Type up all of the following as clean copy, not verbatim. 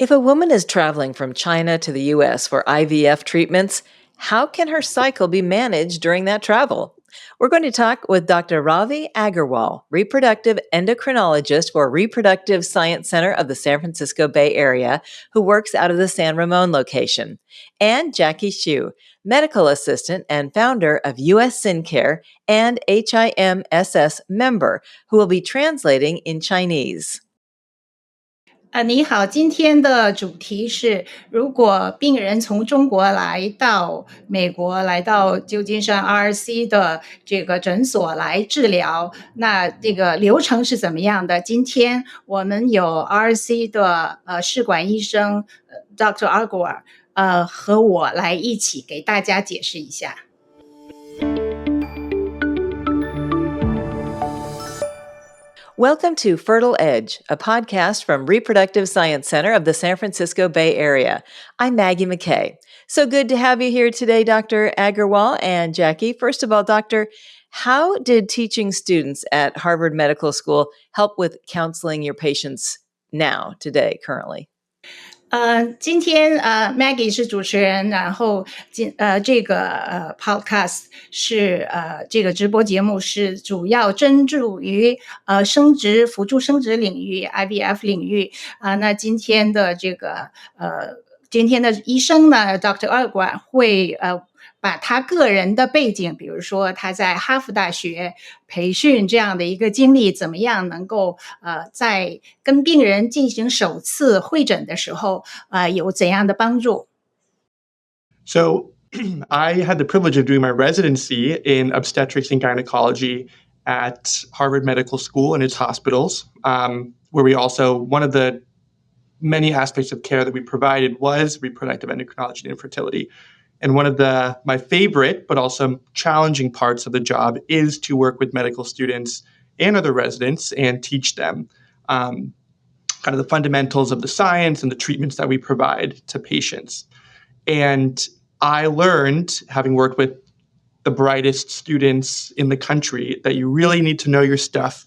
If a woman is traveling from China to the US for IVF treatments, how can her cycle be managed during that travel? We're going to talk with Dr. Ravi Agarwal, reproductive endocrinologist for Reproductive Science Center of the San Francisco Bay Area, who works out of the San Ramon location, and Jackie Xu, medical assistant and founder of US SynCare and HIMSS member, who will be translating in Chinese. 你好，今天的主题是，如果病人从中国来到美国，来到旧金山 RSC 的这个诊所来治疗，那这个流程是怎么样的？今天我们有 RSC 的试管医生Dr. Agarwal 和我来一起给大家解释一下。Welcome to Fertile Edge, a podcast from Reproductive Science Center of the San Francisco Bay Area. I'm Maggie McKay. So good to have you here today, Dr. Agarwal and Jackie. First of all, Doctor, how did teaching students at Harvard Medical School help with counseling your patients now, today, currently? 今天Maggie 是主持人，然后这个podcast 是这个直播节目是主要专注于生殖辅助生殖领域 IVF 领域那今天的医生呢 Dr. Agarwal 会把他个人的背景，比如说他在哈佛大学培训这样的一个经历，怎么样能够在跟病人进行首次会诊的时候有怎样的帮助。 So I had the privilege of doing my residency in obstetrics and gynecology at Harvard Medical School and its hospitals, where we also, one of the many aspects of care that we provided was reproductive endocrinology and infertility. And one of my favorite, but also challenging parts of the job is to work with medical students and other residents and teach them kind of the fundamentals of the science and the treatments that we provide to patients. And I learned, having worked with the brightest students in the country, that you really need to know your stuff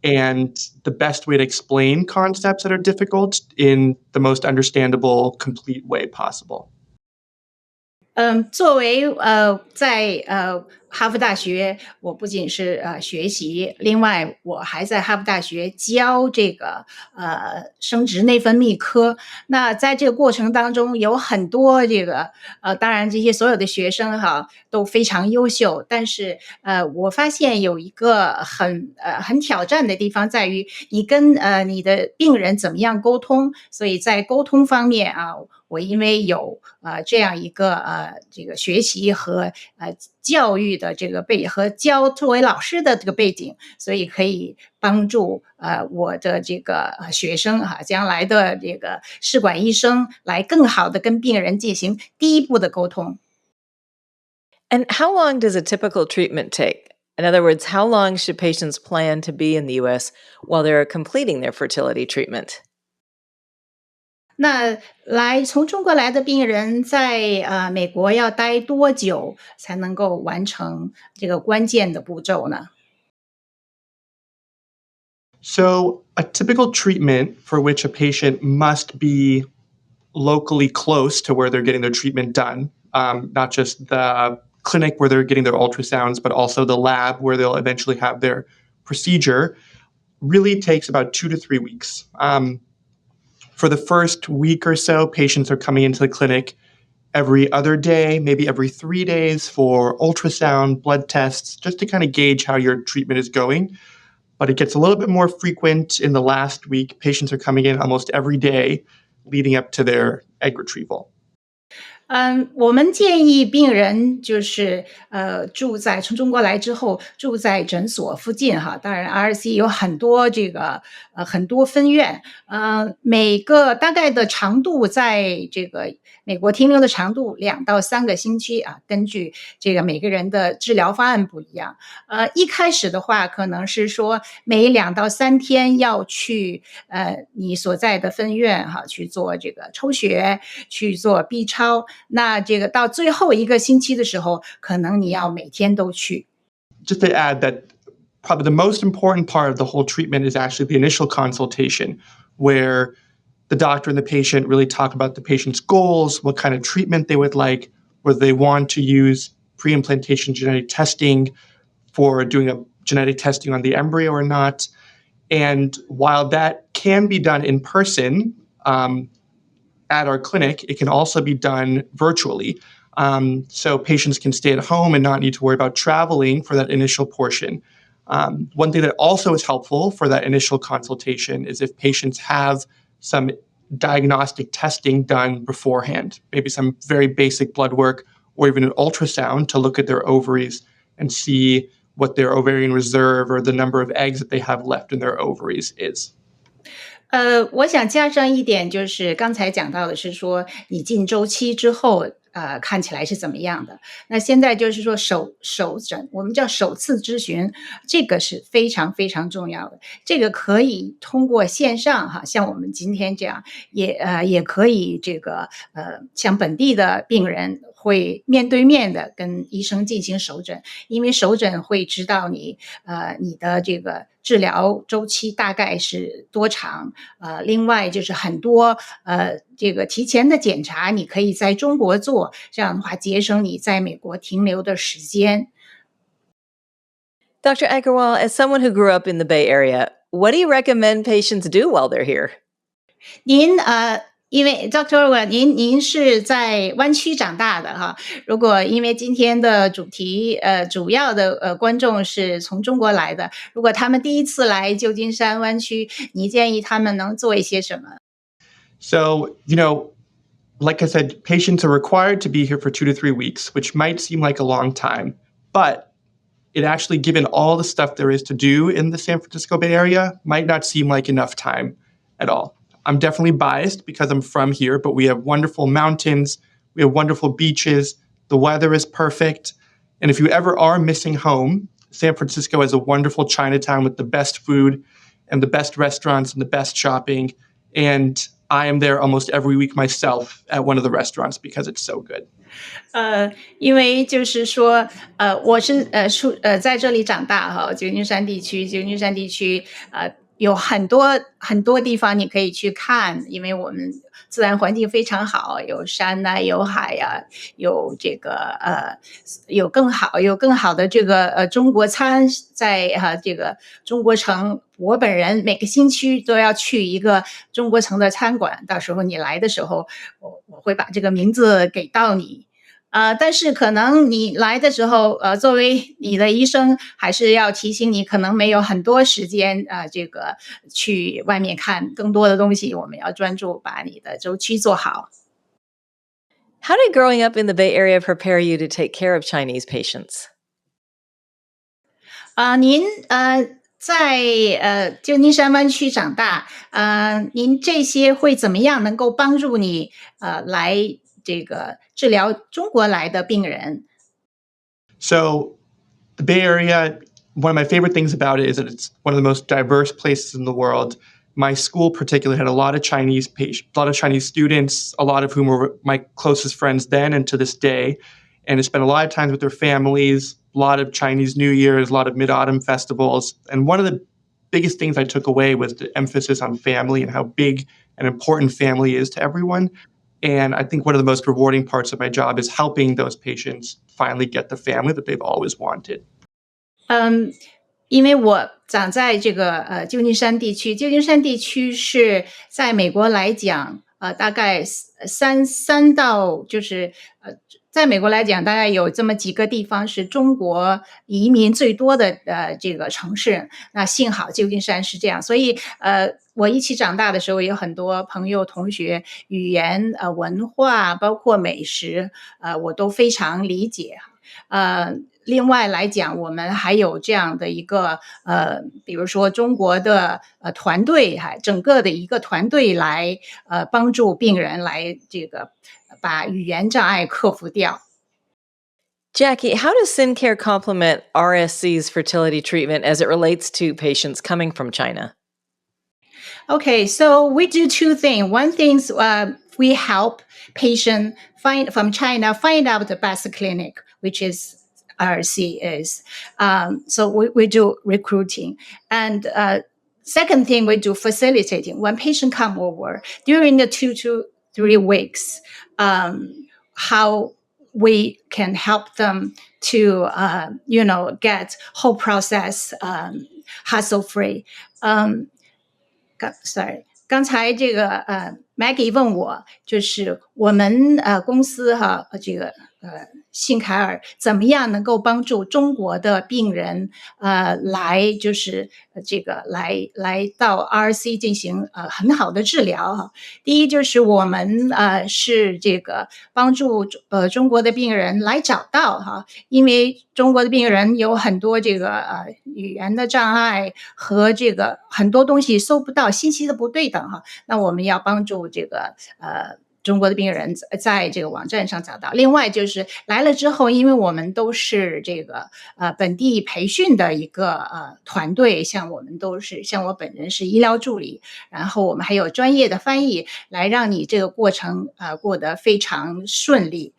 and the best way to explain concepts that are difficult in the most understandable, complete way possible. 作为在哈佛大学，我不仅是学习，另外我还在哈佛大学教这个生殖内分泌科。那在这个过程当中，有很多这个当然这些所有的学生都非常优秀，但是我发现有一个很挑战的地方在于，你跟你的病人怎么样沟通。所以在沟通方面我因为有这样一个这个学习和教育的这个和作为老师的这个背景，所以可以帮助我的这个学生将来的这个试管医生来更好的跟病人进行第一步的沟通。 And how long does a typical treatment take? In other words, how long should patients plan to be in the U.S. while they're completing their fertility treatment? 那从中国来的病人在美国要待多久才能够完成这个关键的步骤呢？ So a typical treatment for which a patient must be locally close to where they're getting their treatment done, not just the clinic where they're getting their ultrasounds, but also the lab where they'll eventually have their procedure, really takes about 2 to 3 weeks. For the first week or so, patients are coming into the clinic every other day, maybe every 3 days for ultrasound, blood tests, just to kind of gauge how your treatment is going. But it gets a little bit more frequent in the last week. Patients are coming in almost every day leading up to their egg retrieval. 我们建议病人就是从中国来之后住在诊所附近当然 RSC 有很多很多分院每个大概的长度在这个美国停留的长度2到3个星期根据这个每个人的治疗方案不一样一开始的话可能是说每2到3天要去你所在的分院去做这个抽血去做 B 超那这个到最后1个星期的时候可能你要每天都去 Just to add that probably the most important part of the whole treatment is actually the initial consultation where the doctor and the patient really talk about the patient's goals, what kind of treatment they would like, whether they want to use pre-implantation genetic testing for doing a genetic testing on the embryo or not. And while that can be done in person at our clinic, it can also be done virtually. So patients can stay at home and not need to worry about traveling for that initial portion. One thing that also is helpful for that initial consultation is if patients have some diagnostic testing done beforehand, maybe some very basic blood work or even an ultrasound to look at their ovaries and see what their ovarian reserve or the number of eggs that they have left in their ovaries is. 我想加上一点，就是刚才讲到的是说，你进周期之后，看起来是怎么样的？那现在就是说首诊，我们叫首次咨询，这个是非常非常重要的。这个可以通过线上哈，像我们今天这样，也可以这个像本地的病人会面对面的跟医生进行首诊，因为首诊会知道你的这个治疗周期大概是多长，另外就是很多这个提前的检查你可以在中国做，这样的话节省你在美国停留的时间。Dr. Agarwal, as someone who grew up in the Bay Area, what do you recommend patients do while they're here? 您因为 Dr. Agarwal 您是在湾区长大的哈，如果因为今天的主题主要的观众是从中国来的，如果他们第一次来旧金山湾区，你建议他们能做一些什么？ So, like I said, patients are required to be here for 2 to 3 weeks, which might seem like a long time, but it actually, given all the stuff there is to do in the San Francisco Bay Area, might not seem like enough time at all. I'm definitely biased because I'm from here, but we have wonderful mountains, we have wonderful beaches, the weather is perfect. And if you ever are missing home, San Francisco has a wonderful Chinatown with the best food and the best restaurants and the best shopping. And I am there almost every week myself at one of the restaurants because it's so good. 因为就是说，我是在这里长大哈，旧金山地区有很多很多地方你可以去看，因为我们自然环境非常好，有山呐、有海呀、有这个有更好的这个中国餐，在这个中国城，我本人每个星期都要去一个中国城的餐馆，到时候你来的时候，我会把这个名字给到你。但是可能你来的时候，作为你的医生，还是要提醒你，可能没有很多时间这个去外面看更多的东西，我们要专注把你的周期做好。How did growing up in the Bay Area prepare you to take care of Chinese patients? 您在旧金山湾区长大，您这些会怎么样能够帮助你来这个治疗中国来的病人？ So the Bay Area, one of my favorite things about it is that it's one of the most diverse places in the world. My school particularly had a lot of Chinese patients, a lot of Chinese students, a lot of whom were my closest friends then and to this day. And I spent a lot of time with their families, a lot of Chinese New Year's, a lot of Mid-Autumn festivals. And one of the biggest things I took away was the emphasis on family and how big and important family is to everyone. And I think one of the most rewarding parts of my job is helping those patients finally get the family that they've always wanted. 因为我长在这个旧金山地区，旧金山地区是在美国来讲，大概三到就是在美国来讲，大概有这么几个地方是中国移民最多的这个城市。那幸好旧金山是这样，所以我一起长大的时候，有很多朋友、同学，语言、文化，包括美食，我都非常理解。另外来讲，我们还有这样的一个比如说中国的团队，整个的一个团队来帮助病人来这个把语言障碍克服掉。Jackie, how does SynCare complement RSC's fertility treatment as it relates to patients coming from China? Okay, so we do two things. One thing we help patients from China find out the best clinic, which is RSC is. So we do recruiting. And Second thing we do facilitating. When patient come over during the 2 to 3 weeks, how we can help them to get whole process hassle free. Sorry. 刚才这个Maggie 问我，就是我们公司这个信凯尔怎么样能够帮助中国的病人来就是这个来到 RSC 进行很好的治疗哈。第一就是我们是这个帮助中国的病人来找到哈，因为中国的病人有很多这个语言的障碍和这个很多东西搜不到，信息的不对等哈。那我们要帮助这个中国的病人在这个网站上找到。另外就是来了之后，因为我们都是这个本地培训的一个团队，像我本人是医疗助理，然后我们还有专业的翻译，来让你这个过程过得非常顺利。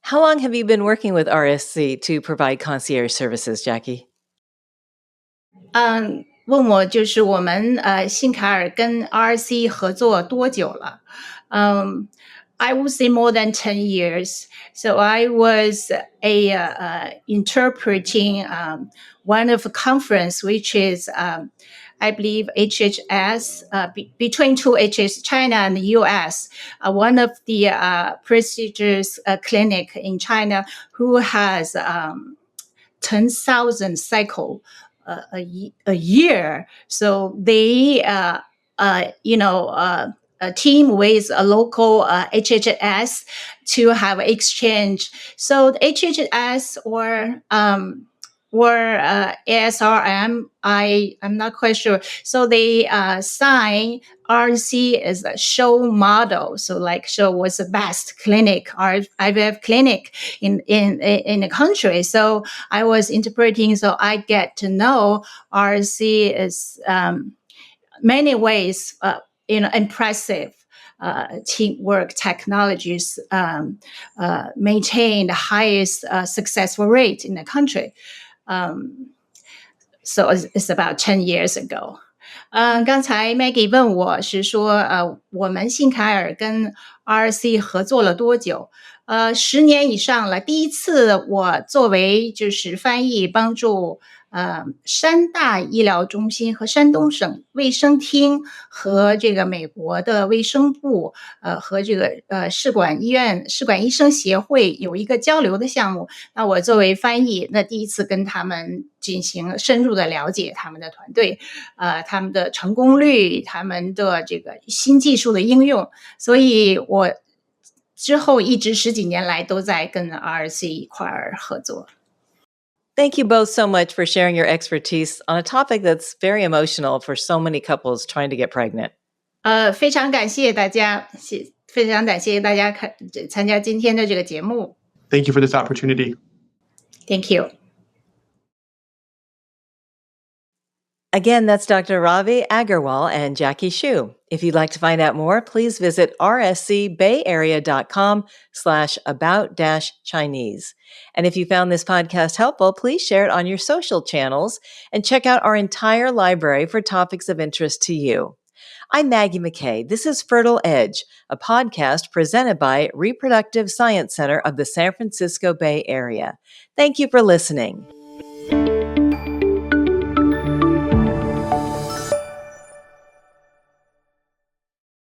How long have you been working with RSC to provide concierge services, Jackie? 问我就是我们信凯尔跟 RSC 合作多久了？I would say more than 10 years. So I was interpreting one of the conference, which is I believe HHS, between two HHS, China and the US, one of the prestigious clinic in China who has 10,000 cycle a year. So they, a team with a local HHS to have exchange. So the HHS or ASRM, I'm not quite sure. So they sign RC as a show model. So like show was the best clinic, IVF clinic in the country. So I was interpreting, so I get to know RC is many ways, impressive. Teamwork technologies maintain the highest successful rate in the country. So it's about 10 years ago. 刚才 Maggie 问我是说我们信凯尔跟 RSC 合作了多久？10年以上了。第一次我作为就是翻译帮助山大医疗中心和山东省卫生厅和这个美国的卫生部和这个试管医生协会有一个交流的项目。那我作为翻译，那第一次跟他们进行深入的了解他们的团队，他们的成功率，他们的这个新技术的应用，所以我之后一直10几年来都在跟 RSC 一块儿合作。Thank you both so much for sharing your expertise on a topic that's very emotional for so many couples trying to get pregnant. 非常感谢大家，非常感谢大家参加今天的这个节目。Thank you for this opportunity. Thank you. Again, that's Dr. Ravi Agarwal and Jackie Shu. If you'd like to find out more, please visit rscbayarea.com/about-Chinese. And if you found this podcast helpful, please share it on your social channels and check out our entire library for topics of interest to you. I'm Maggie McKay. This is Fertile Edge, a podcast presented by Reproductive Science Center of the San Francisco Bay Area. Thank you for listening.